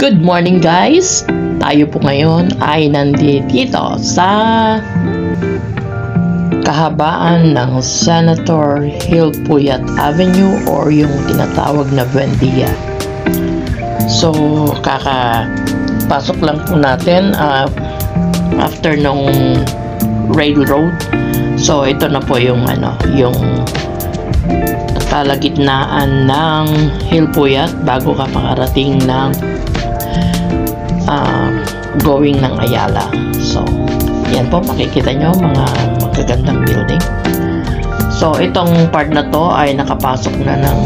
Good morning guys! Tayo po ngayon ay nandito sa kahabaan ng Senator Hilpuyat Avenue or yung tinatawag na Buendia. So, kakapasok lang po natin after nung railroad. So, ito na po yung yung kalagitnaan ng Hilpuyat bago ka makarating ng going ng Ayala. So, yan po, makikita nyo mga magagandang building. So, itong part na to ay nakapasok na ng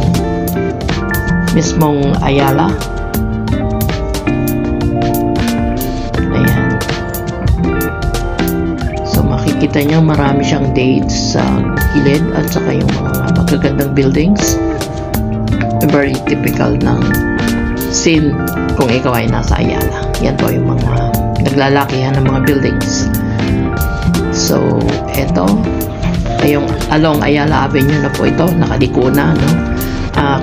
mismong Ayala. Ayan. So, makikita nyo marami siyang dates sa gilid at saka yung mga magagandang buildings. Very typical ng scene kung ikaw ay nasa Ayala. Yan po yung mga naglalakihan ng mga buildings. So, eto ay yung along Ayala Avenue na po ito, nakadiko na, no?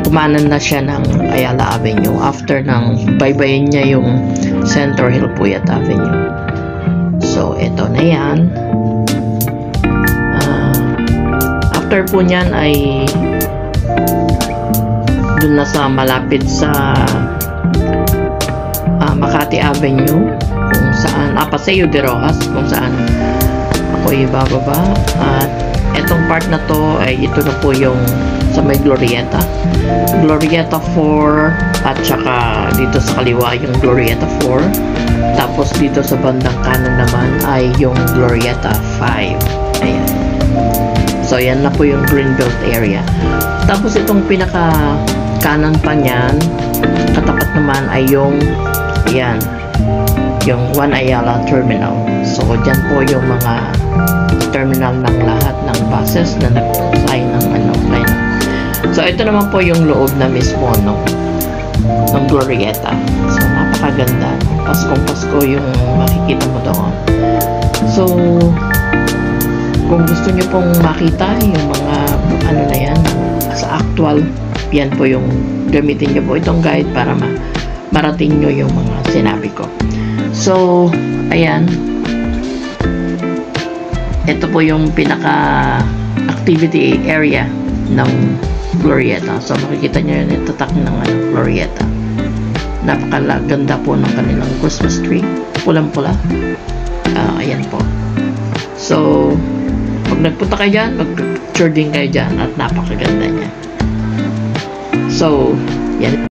Kumanan na siya ng Ayala Avenue after ng baybayin niya yung Senator Hilpuyat Avenue. So, eto na yan. After po niyan ay dun na sa malapit sa Makati Avenue, kung saan Paseo de Rojas, kung saan ako ibababa. At etong part na to ay ito na po yung sa may Glorieta 4 at saka dito sa kaliwa yung Glorieta 4, tapos dito sa bandang kanan naman ay yung Glorieta 5. Ayan. So yan na po yung Greenbelt area. Tapos itong pinaka kanan pa niyan, katapat naman ay yung yan, yung One Ayala Terminal. So dyan po yung mga terminal ng lahat ng buses na nag-fly ng line. So ito naman po yung loob na mismo ng Glorieta. So napakaganda, no? Paskong Pasko yung makikita mo doon. So kung gusto nyo pong makita yung mga na yan sa actual, yan po yung gamitin nyo po itong guide para marating nyo yung mga sinabi ko. So ayan, ito po yung pinaka activity area ng Glorieta. So makikita nyo yun, itatak ng Glorieta. Napakaganda po ng kanilang Christmas tree, pulang-pula. Ayan po. So pag nagpunta kayo dyan, mag-picture din kayo dyan at napakaganda niya. So, yan.